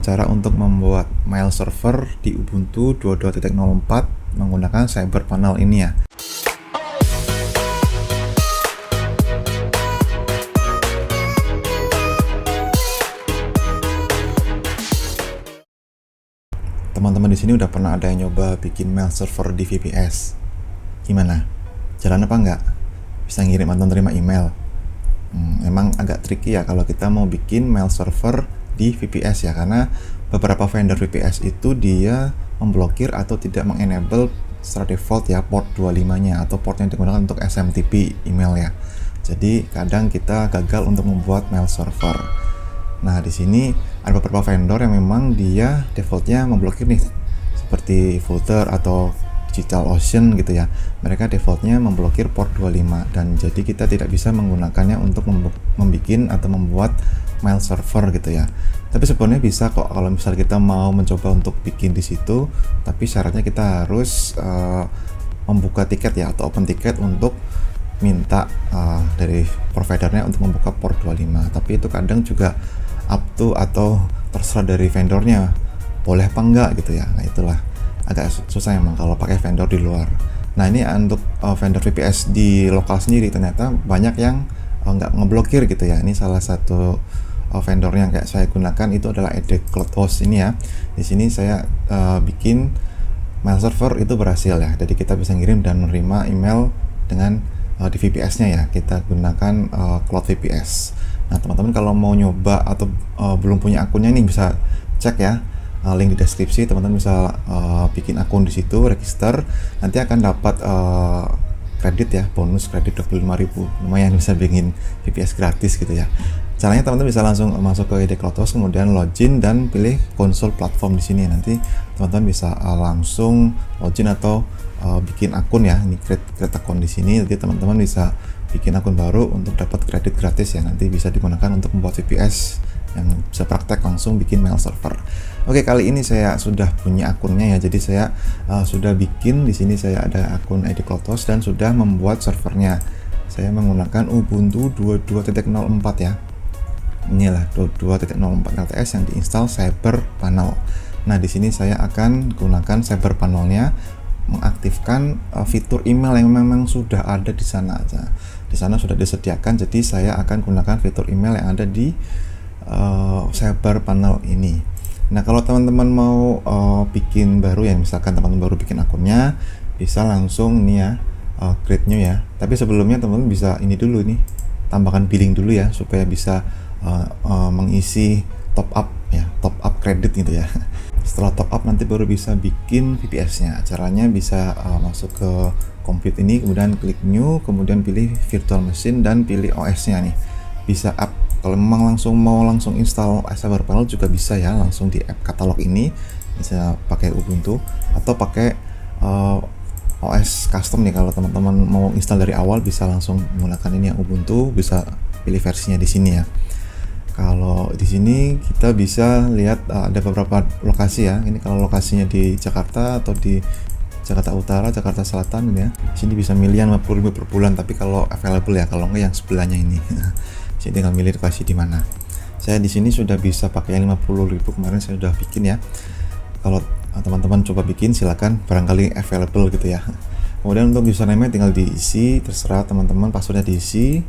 cara untuk membuat mail server di Ubuntu 22.04 menggunakan CyberPanel ini ya. Teman-teman di sini udah pernah ada yang nyoba bikin mail server di VPS? Gimana? Jalan apa enggak? Bisa ngirim atau terima email? Emang agak tricky ya kalau kita mau bikin mail server di VPS ya, karena beberapa vendor VPS itu dia memblokir atau tidak mengenable secara default ya port 25-nya atau port yang digunakan untuk SMTP email ya. Jadi kadang kita gagal untuk membuat mail server. Nah, di sini ada beberapa vendor yang memang dia defaultnya memblokir nih, seperti Flutter atau DigitalOcean gitu ya. Mereka defaultnya memblokir port 25 dan jadi kita tidak bisa menggunakannya untuk membuat atau membuat mail server gitu ya. Tapi sebenarnya bisa kok kalau misal kita mau mencoba untuk bikin di situ, tapi syaratnya kita harus membuka tiket ya atau open tiket untuk minta dari providernya untuk membuka port 25. Tapi itu kadang juga up to atau terserah dari vendornya boleh apa enggak gitu ya. Nah, itulah agak susah emang kalau pakai vendor di luar. Nah, ini untuk vendor VPS di lokal sendiri ternyata banyak yang nggak ngeblokir gitu ya. Ini salah satu vendor yang kayak saya gunakan itu adalah EdCloudHost ini ya. Di sini saya bikin mail server itu berhasil ya. Jadi kita bisa ngirim dan menerima email dengan di VPS-nya ya. Kita gunakan Cloud VPS. Nah, teman-teman kalau mau nyoba atau belum punya akunnya nih bisa cek ya. Link di deskripsi, teman-teman bisa bikin akun di situ, register, nanti akan dapat kredit ya, bonus kredit 25.000, lumayan bisa bikin VPS gratis gitu ya. Caranya teman-teman bisa langsung masuk ke EdCloudHost, kemudian login dan pilih konsol platform di sini. Nanti teman-teman bisa langsung login atau bikin akun ya. Ini create akun di sini, jadi teman-teman bisa bikin akun baru untuk dapat kredit gratis ya. Nanti bisa digunakan untuk membuat VPS yang bisa praktek langsung bikin mail server. Oke, kali ini saya sudah punya akunnya ya. Jadi saya sudah bikin di sini, saya ada akun EdCloudHost dan sudah membuat servernya. Saya menggunakan Ubuntu 22.04 ya. Inilah 22.04 LTS yang diinstal CyberPanel. Nah, di sini saya akan gunakan CyberPanelnya, mengaktifkan fitur email yang memang sudah ada di sana aja. Di sana sudah disediakan, jadi saya akan gunakan fitur email yang ada di CyberPanel ini. Nah, kalau teman-teman mau bikin baru ya, misalkan teman-teman baru bikin akunnya, bisa langsung nih ya, create new ya. Tapi sebelumnya teman-teman bisa ini dulu nih, tambahkan billing dulu ya, supaya bisa mengisi top up ya, top up kredit gitu ya. Setelah top up nanti baru bisa bikin VPS-nya. Caranya bisa masuk ke compute ini, kemudian klik new, kemudian pilih virtual machine dan pilih OS-nya nih. Bisa up. Kalau memang mau langsung install CyberPanel juga bisa ya, langsung di app katalog ini bisa pakai Ubuntu atau pakai OS custom nih. Kalau teman-teman mau install dari awal bisa langsung menggunakan ini yang Ubuntu, bisa pilih versinya di sini ya. Kalau di sini kita bisa lihat ada beberapa lokasi ya. Ini kalau lokasinya di Jakarta atau di Jakarta Utara, Jakarta Selatan ya. Di sini bisa milih 50.000 per bulan, tapi kalau available ya, kalau enggak yang sebelahnya ini. Jadi tinggal milih lokasi di mana. Saya di sini sudah bisa pakai 50.000, kemarin saya sudah bikin ya. Kalau teman-teman coba bikin silakan, barangkali available gitu ya. Kemudian untuk username tinggal diisi, terserah teman-teman, passwordnya diisi,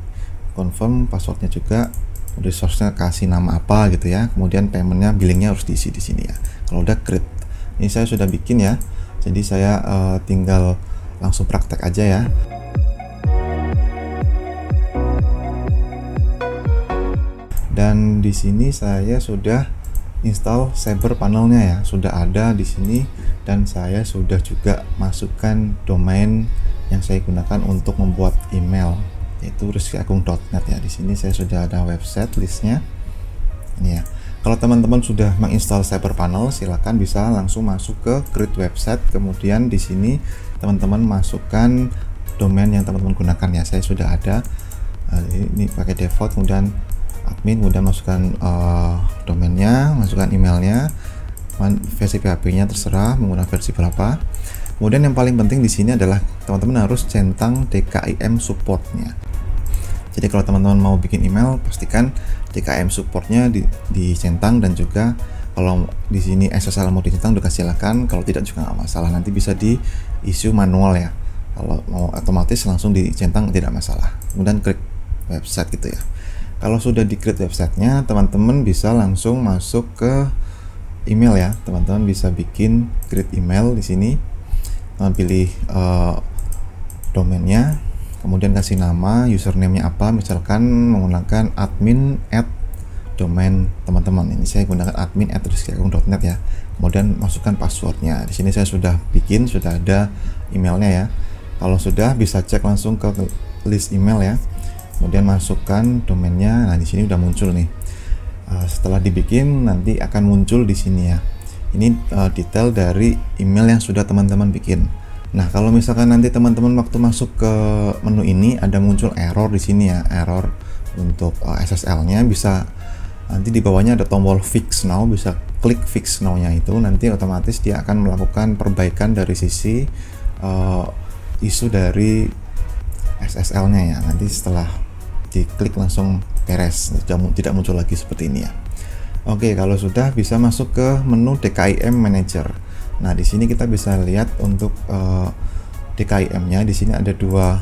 confirm passwordnya juga, resource-nya kasih nama apa gitu ya. Kemudian paymentnya, billingnya harus diisi di sini ya. Kalau udah create, ini saya sudah bikin ya. Jadi saya tinggal langsung praktek aja ya. Dan di sini saya sudah install CyberPanelnya ya, sudah ada di sini, dan saya sudah juga masukkan domain yang saya gunakan untuk membuat email, yaitu rizkyagung.net ya. Di sini saya sudah ada website listnya. Ini ya. Kalau teman-teman sudah menginstal CyberPanel, silakan bisa langsung masuk ke create website, kemudian di sini teman-teman masukkan domain yang teman-teman gunakan ya. Saya sudah ada. Ini pakai default, kemudian admin, kemudian masukkan domainnya, masukkan emailnya, versi PHP-nya terserah menggunakan versi berapa. Kemudian yang paling penting di sini adalah teman-teman harus centang DKIM supportnya. Jadi kalau teman-teman mau bikin email, pastikan DKIM supportnya dicentang, dan juga Kalau di sini SSL mau dicentang juga silakan, kalau tidak juga nggak masalah, nanti bisa di issue manual ya. Kalau mau otomatis langsung dicentang tidak masalah. Kemudian klik website gitu ya. Kalau sudah di-create websitenya, teman-teman bisa langsung masuk ke email ya. Teman-teman bisa bikin create email di sini. Pilih domainnya, kemudian kasih nama, username-nya apa, misalkan menggunakan admin@ domain teman-teman. Ini saya gunakan admin @rizkyagung.net ya. Kemudian masukkan passwordnya. Di sini saya sudah bikin, sudah ada emailnya ya. Kalau sudah, bisa cek langsung ke list email ya. Kemudian masukkan domainnya. Nah, di sini udah muncul nih. Setelah dibikin nanti akan muncul di sini ya. Ini detail dari email yang sudah teman-teman bikin. Nah, kalau misalkan nanti teman-teman waktu masuk ke menu ini ada muncul error di sini ya, error untuk SSL-nya, bisa nanti di bawahnya ada tombol fix now, bisa klik fix now-nya itu, nanti otomatis dia akan melakukan perbaikan dari sisi isu dari SSL-nya ya. Nanti setelah diklik langsung beres, tidak muncul lagi seperti ini ya. Oke, kalau sudah bisa masuk ke menu DKIM Manager. Nah, di sini kita bisa lihat untuk DKIM-nya. Di sini ada dua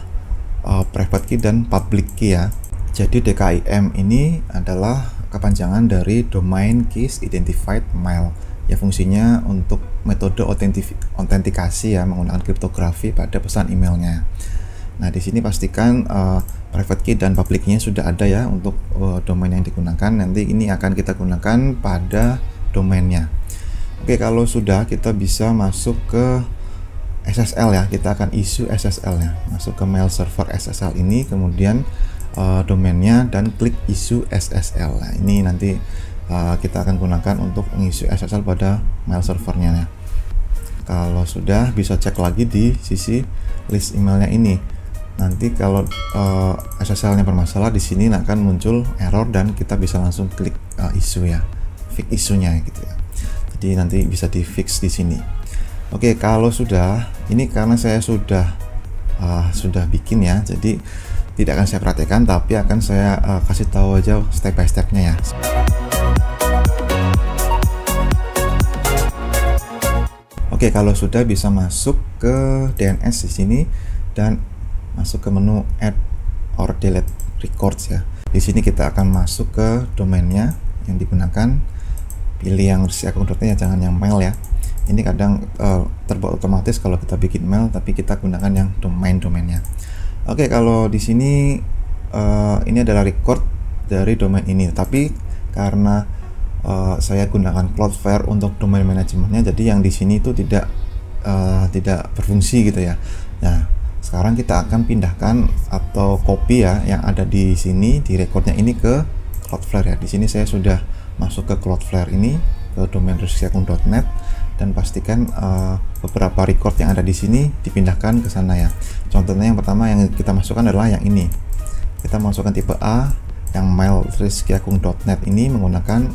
private key dan public key ya. Jadi DKIM ini adalah kepanjangan dari Domain Keys Identified Mail. Ya, fungsinya untuk metode autentikasi ya, menggunakan kriptografi pada pesan emailnya. Nah, di sini pastikan private key dan public key-nya sudah ada ya untuk domain yang digunakan. Nanti ini akan kita gunakan pada domainnya. Oke, kalau sudah, kita bisa masuk ke SSL ya. Kita akan issue SSL-nya. Masuk ke mail server SSL ini, kemudian domainnya, dan klik issue SSL. Nah, ini nanti kita akan gunakan untuk mengisi SSL pada mail servernya ya. Kalau sudah, bisa cek lagi di sisi list emailnya ini. Nanti kalau SSL-nya bermasalah, di sini akan muncul error dan kita bisa langsung klik issue ya, fix issue-nya gitu ya. Jadi nanti bisa di fix di sini. Oke, kalau sudah, ini karena saya sudah bikin ya, jadi tidak akan saya perhatikan, tapi akan saya kasih tahu aja step by step-nya ya. Oke, kalau sudah, bisa masuk ke DNS di sini dan masuk ke menu Add or Delete Records ya. Di sini kita akan masuk ke domainnya yang digunakan. Pilih yang rizkyagung.net ya, jangan yang mail ya. Ini kadang terbuat otomatis kalau kita bikin mail, tapi kita gunakan yang domainnya. Oke, kalau di sini ini adalah record dari domain ini, tapi karena saya gunakan Cloudflare untuk domain manajemennya, jadi yang di sini itu tidak berfungsi gitu ya. Nah, sekarang kita akan pindahkan atau copy ya yang ada di sini di recordnya ini ke Cloudflare ya. Di sini saya sudah masuk ke Cloudflare ini, ke domain rizkyagung.net, dan pastikan beberapa record yang ada di sini dipindahkan ke sana ya. Contohnya yang pertama yang kita masukkan adalah yang ini. Kita masukkan tipe A yang mail rizkyagung.net ini menggunakan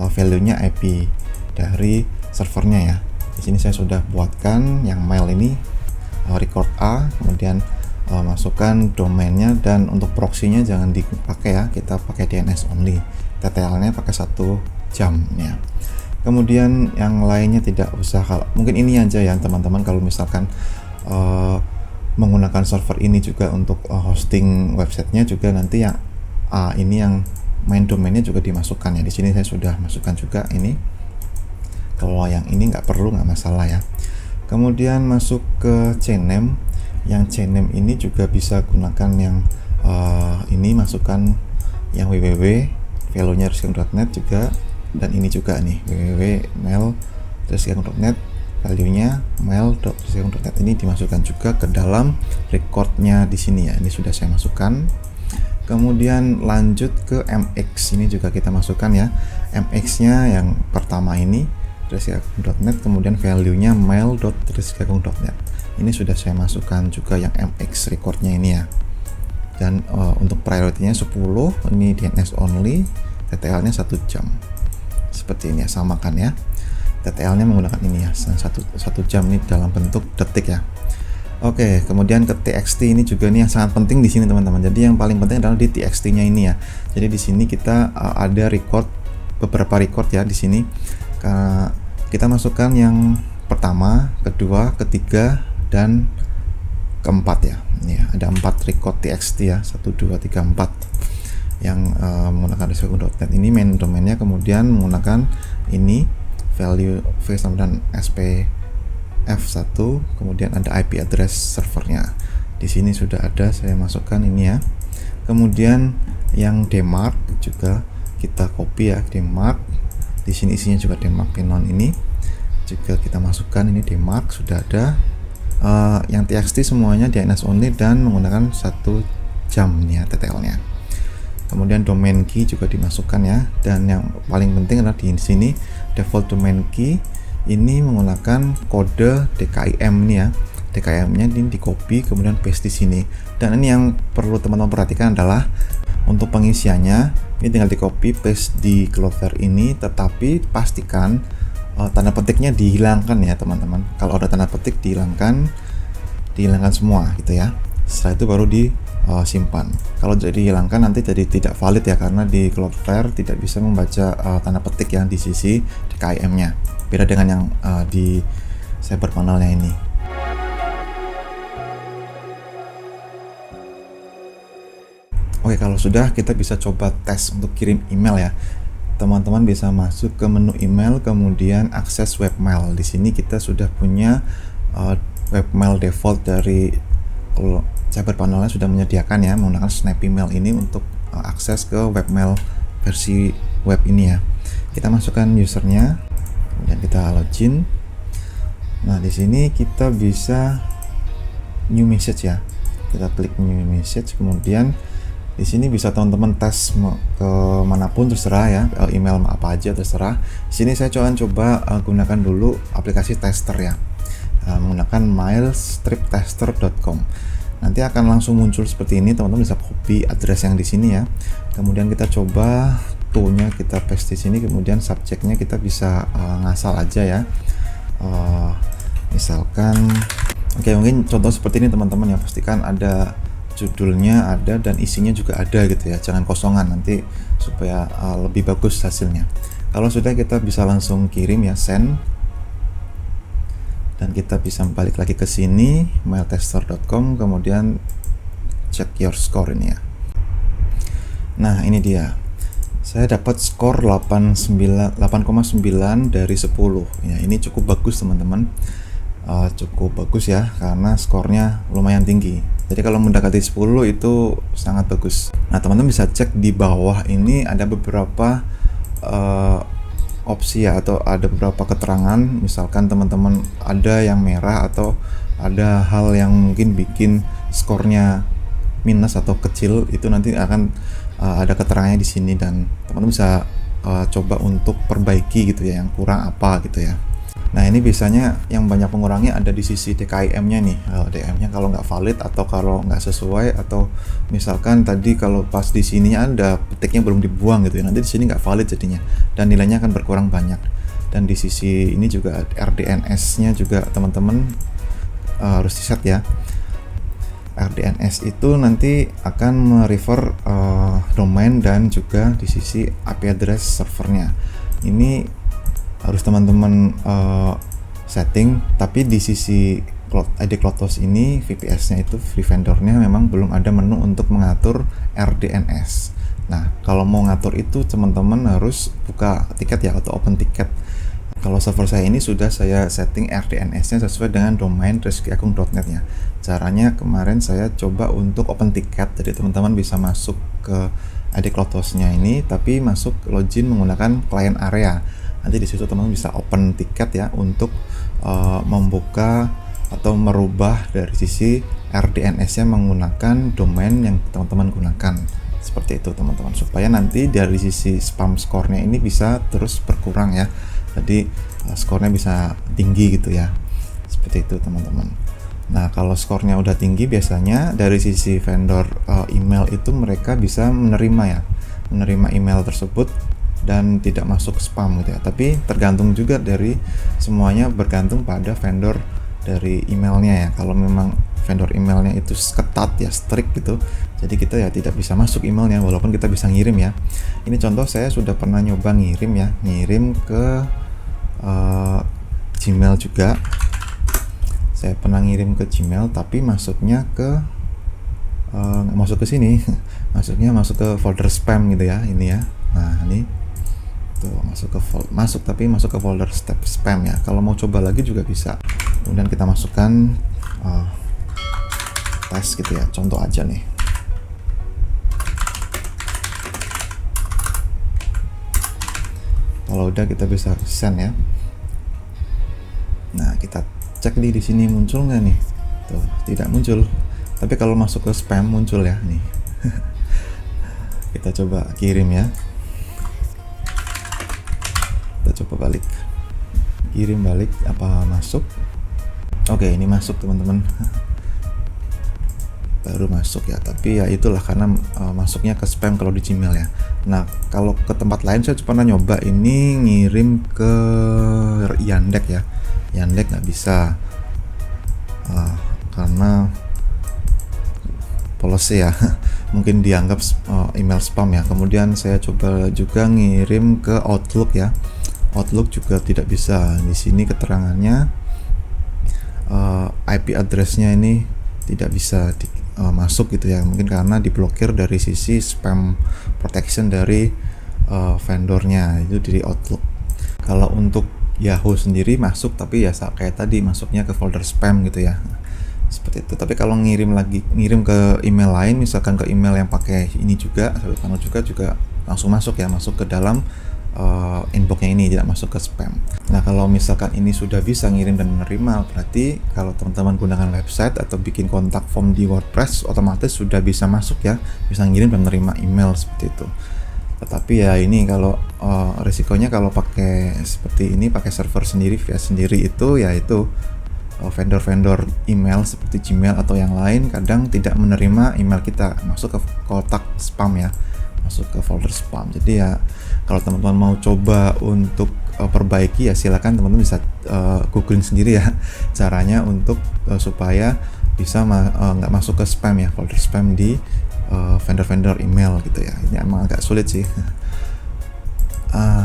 value-nya IP dari servernya ya. Di sini saya sudah buatkan yang mail ini record A, kemudian masukkan domainnya, dan untuk proxy-nya jangan dipakai ya, kita pakai DNS only. TTL-nya pakai 1 jam ya. Kemudian yang lainnya tidak usah, mungkin ini aja ya teman-teman. Kalau misalkan menggunakan server ini juga untuk hosting websitenya juga, nanti yang ini yang main domainnya juga dimasukkan ya. Di sini saya sudah masukkan juga ini. Kalau yang ini nggak perlu, nggak masalah ya. Kemudian masuk ke CNAME. Yang CNAME ini juga bisa gunakan yang ini, masukkan yang www, value-nya rizkyagung.net juga, dan ini juga nih www.mail.rizkyagung.net, value-nya mail.rizkyagung.net, ini dimasukkan juga ke dalam recordnya di sini ya. Ini sudah saya masukkan. Kemudian lanjut ke MX, ini juga kita masukkan ya. MX-nya yang pertama ini rizkyagung.net, kemudian value-nya mail.rizkyagung.net. Ini sudah saya masukkan juga yang MX recordnya ini ya. Dan untuk priority-nya 10, ini DNS only, TTL-nya 1 jam. Seperti ini ya, samakan ya. TTL-nya menggunakan ini ya, 1 jam ini dalam bentuk detik ya. Oke, kemudian ke TXT ini juga nih yang sangat penting di sini teman-teman. Jadi yang paling penting adalah di TXT-nya ini ya. Jadi di sini kita ada beberapa record ya di sini. Karena kita masukkan yang pertama, kedua, ketiga, dan keempat ya. Ini ya, ada 4 record txt ya, 1 2 3 4 yang menggunakan recycle.net. Ini main domainnya, kemudian menggunakan ini value v dan spf1, kemudian ada IP address servernya. Di sini sudah ada, saya masukkan ini ya. Kemudian yang dmark juga kita copy ya, dmark. Di sini isinya juga dmark pinon, ini juga kita masukkan, ini dmark sudah ada. Yang txt semuanya DNS only dan menggunakan 1 jam nih ya TTL-nya. Kemudian domain key juga dimasukkan ya, dan yang paling penting adalah di sini default domain key ini menggunakan kode DKIM nih ya. DKIM-nya ini di copy kemudian paste di sini. Dan ini yang perlu teman-teman perhatikan adalah untuk pengisiannya ini tinggal di copy paste di Cloudflare ini, tetapi pastikan tanda petiknya dihilangkan ya teman-teman. Kalau ada tanda petik dihilangkan semua gitu ya. Setelah itu baru disimpan. Kalau jadi dihilangkan nanti jadi tidak valid ya, karena di Cloudflare tidak bisa membaca tanda petik yang di sisi DKIM-nya. Beda dengan yang di CyberPanel-nya ini. Oke, kalau sudah kita bisa coba tes untuk kirim email ya. Teman-teman bisa masuk ke menu email, kemudian akses webmail. Di sini kita sudah punya webmail default dari CyberPanel-nya sudah menyediakan ya, menggunakan SnapEmail ini untuk akses ke webmail versi web ini ya. Kita masukkan usernya, kemudian kita login. Nah, di sini kita bisa new message ya. Kita klik new message, kemudian di sini bisa teman-teman tes ke manapun terserah ya, email apa aja terserah. Di sini saya coba gunakan dulu aplikasi tester ya, menggunakan mailstriptester.com. Nanti akan langsung muncul seperti ini, teman-teman bisa copy address yang di sini ya. Kemudian kita coba to-nya kita paste di sini, kemudian subjeknya kita bisa ngasal aja ya. Misalkan, oke, mungkin contoh seperti ini teman-teman ya, pastikan ada judulnya ada dan isinya juga ada gitu ya, jangan kosongan nanti supaya lebih bagus hasilnya. Kalau sudah kita bisa langsung kirim ya, send, dan kita bisa balik lagi ke sini mailtester.com, kemudian check your score ini ya. Nah, ini dia, saya dapat skor 8,9 dari 10 ya. Ini cukup bagus teman-teman, cukup bagus ya, karena skornya lumayan tinggi. Jadi kalau mendekati 10 itu sangat bagus. Nah, teman-teman bisa cek di bawah ini ada beberapa opsi ya, atau ada beberapa keterangan. Misalkan teman-teman ada yang merah atau ada hal yang mungkin bikin skornya minus atau kecil, itu nanti akan ada keterangannya di sini, dan teman-teman bisa coba untuk perbaiki gitu ya, yang kurang apa gitu ya. Nah, ini biasanya yang banyak pengurangnya ada di sisi DKIM-nya nih. DM-nya kalau nggak valid atau kalau nggak sesuai, atau misalkan tadi kalau pas di sininya ada petiknya belum dibuang gitu ya, nanti di sini nggak valid jadinya dan nilainya akan berkurang banyak. Dan di sisi ini juga RDNS-nya juga teman-teman harus di set ya. RDNS itu nanti akan merefer domain dan juga di sisi IP address servernya. Ini harus teman-teman setting, tapi di sisi ID CloudHost ini VPS-nya itu free vendor-nya memang belum ada menu untuk mengatur RDNS. Nah, kalau mau ngatur itu teman-teman harus buka tiket ya, atau open tiket. Kalau server saya ini sudah saya setting RDNS-nya sesuai dengan domain rezekiagung.net ya. Caranya kemarin saya coba untuk open tiket, jadi teman-teman bisa masuk ke ID CloudHost-nya ini, tapi masuk login menggunakan client area. Nanti di situ teman-teman bisa open tiket ya untuk membuka atau merubah dari sisi RDNS-nya menggunakan domain yang teman-teman gunakan. Seperti itu teman-teman, supaya nanti dari sisi spam score-nya ini bisa terus berkurang ya. Jadi skornya bisa tinggi gitu ya. Seperti itu teman-teman. Nah, kalau skornya udah tinggi biasanya dari sisi vendor email itu mereka bisa menerima email tersebut dan tidak masuk spam gitu ya. Tapi tergantung juga dari semuanya, bergantung pada vendor dari emailnya ya. Kalau memang vendor emailnya itu ketat ya, strict gitu, jadi kita ya tidak bisa masuk emailnya walaupun kita bisa ngirim ya. Ini contoh saya sudah pernah nyoba ngirim ke Gmail juga. Saya pernah ngirim ke Gmail tapi masuknya ke nggak masuk ke sini. Masuknya masuk ke folder spam gitu ya, ini ya. Nah ini tuh masuk tapi masuk ke folder spam ya. Kalau mau coba lagi juga bisa. Kemudian kita masukkan tes gitu ya, contoh aja nih. Kalau udah kita bisa send ya. Nah kita cek di sini muncul nggak nih? Tuh tidak muncul. Tapi kalau masuk ke spam muncul ya nih. Kita coba kirim ya. Kita coba balik. Kirim balik apa masuk? Oke, ini masuk teman-teman. Baru masuk ya, tapi ya itulah karena masuknya ke spam kalau di Gmail ya. Nah kalau ke tempat lain saya pernah nyoba ini ngirim ke Yandex ya. Yandex nggak bisa karena policy ya. Mungkin dianggap email spam ya. Kemudian saya coba juga ngirim ke Outlook ya. Outlook juga tidak bisa. Di sini keterangannya IP address-nya ini tidak bisa masuk gitu ya, mungkin karena diblokir dari sisi spam protection dari vendornya itu dari Outlook. Kalau untuk Yahoo sendiri masuk, tapi ya kayak tadi masuknya ke folder spam gitu ya, seperti itu. Tapi kalau ngirim ke email lain, misalkan ke email yang pakai ini juga panel juga langsung masuk ya, masuk ke dalam inboxnya ini, tidak masuk ke spam. Nah kalau misalkan ini sudah bisa ngirim dan menerima, berarti kalau teman-teman gunakan website atau bikin kontak form di WordPress, otomatis sudah bisa masuk ya, bisa ngirim dan menerima email seperti itu. Tetapi ya ini kalau risikonya kalau pakai seperti ini, pakai server sendiri via sendiri itu, yaitu vendor-vendor email seperti Gmail atau yang lain kadang tidak menerima email kita masuk ke kotak spam ya, masuk ke folder spam. Jadi ya kalau teman-teman mau coba untuk perbaiki ya silakan teman-teman bisa googling sendiri ya caranya untuk supaya bisa nggak masuk ke spam ya, folder spam di vendor-vendor email gitu ya. Ini emang agak sulit sih.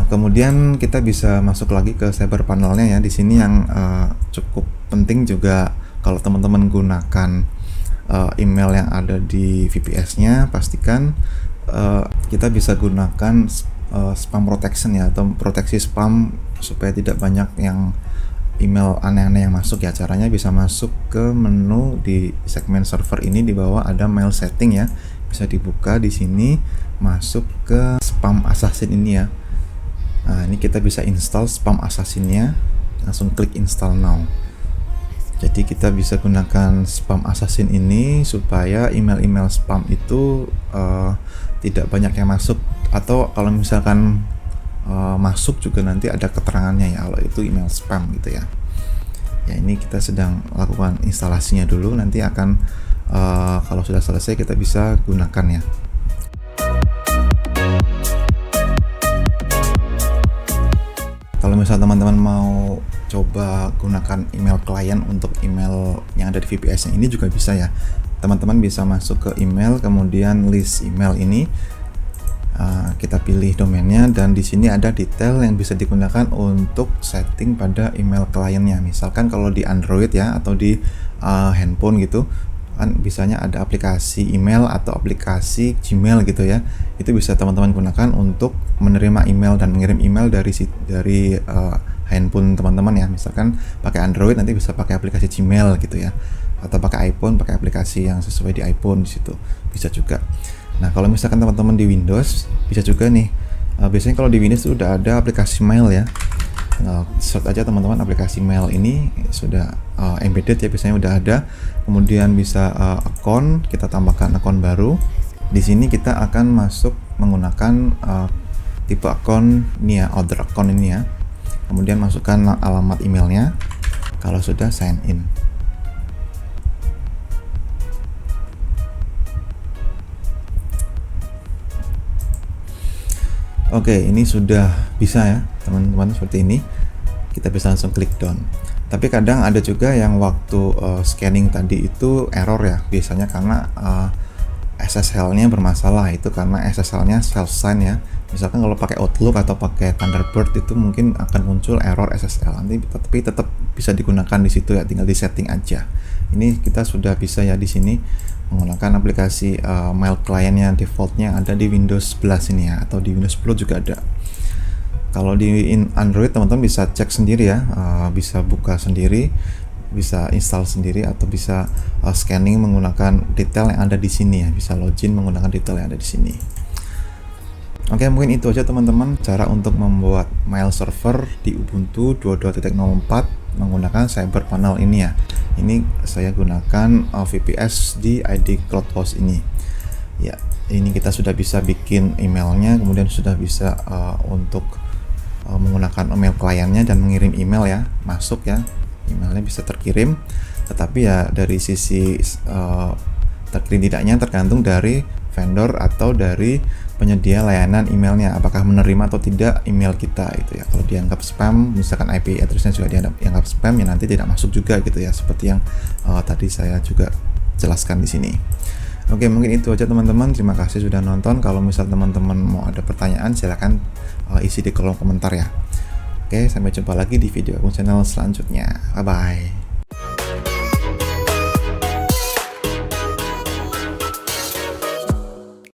Kemudian kita bisa masuk lagi ke cyber panelnya ya. Di sini yang cukup penting juga kalau teman-teman gunakan email yang ada di VPS-nya, pastikan kita bisa gunakan spam protection ya, atau proteksi spam supaya tidak banyak yang email aneh-aneh yang masuk ya. Caranya bisa masuk ke menu di segmen server ini, di bawah ada mail setting ya, bisa dibuka di sini, masuk ke spam assassin ini ya. Nah ini kita bisa install spam assassinnya, langsung klik install now. Jadi kita bisa gunakan spam assassin ini supaya email-email spam itu tidak banyak yang masuk, atau kalau misalkan masuk juga nanti ada keterangannya ya kalau itu email spam gitu ya. Ya ini kita sedang lakukan instalasinya dulu, nanti akan kalau sudah selesai kita bisa gunakan ya. Kalau misalnya teman-teman mau coba gunakan email klien untuk email yang ada di VPS-nya ini juga bisa ya. Teman-teman bisa masuk ke email, kemudian list email ini, kita pilih domainnya, dan di sini ada detail yang bisa digunakan untuk setting pada email kliennya. Misalkan kalau di Android ya, atau di handphone gitu kan, bisanya ada aplikasi email atau aplikasi Gmail gitu ya. Itu bisa teman-teman gunakan untuk menerima email dan mengirim email dari handphone teman-teman ya. Misalkan pakai Android nanti bisa pakai aplikasi Gmail gitu ya, atau pakai iPhone pakai aplikasi yang sesuai di iPhone, di situ bisa juga. Nah kalau misalkan teman-teman di Windows bisa juga nih, biasanya kalau di Windows itu udah ada aplikasi mail ya. Search aja teman-teman aplikasi mail ini, sudah embedded ya, biasanya udah ada. Kemudian bisa akun, kita tambahkan akun baru. Di sini kita akan masuk menggunakan tipe akun ini ya, order account ini ya. Kemudian masukkan alamat emailnya kalau sudah sign in. Oke, ini sudah bisa ya teman-teman, seperti ini. Kita bisa langsung klik done. Tapi kadang ada juga yang waktu scanning tadi itu error ya, biasanya karena SSL-nya bermasalah. Itu karena SSL-nya self sign ya, Misalkan kalau pakai Outlook atau pakai Thunderbird itu mungkin akan muncul error SSL nanti, tapi tetap bisa digunakan di situ ya, tinggal di setting aja. Ini kita sudah bisa ya di sini menggunakan aplikasi mail client-nya defaultnya ada di Windows 11 ini ya, atau di Windows 10 juga ada. Kalau di Android teman-teman bisa cek sendiri ya, bisa buka sendiri, bisa install sendiri, atau bisa scanning menggunakan detail yang ada di sini ya, bisa login menggunakan detail yang ada di sini. Oke, mungkin itu aja teman-teman cara untuk membuat mail server di Ubuntu 22.04 menggunakan CyberPanel ini ya. Ini saya gunakan VPS di ID CloudHost ini. Ya, ini kita sudah bisa bikin emailnya, kemudian sudah bisa untuk menggunakan email kliennya dan mengirim email ya, masuk ya, emailnya bisa terkirim. Tetapi ya dari sisi terkirim tidaknya tergantung dari vendor atau dari penyedia layanan emailnya, apakah menerima atau tidak email kita itu ya. Kalau dianggap spam, misalkan IP address-nya juga dianggap spam, ya nanti tidak masuk juga gitu ya, seperti yang tadi saya juga jelaskan di sini. Oke, mungkin itu aja teman-teman. Terima kasih sudah nonton. Kalau misal teman-teman mau ada pertanyaan, silahkan isi di kolom komentar ya. Oke, sampai jumpa lagi di video akun channel selanjutnya. Bye bye.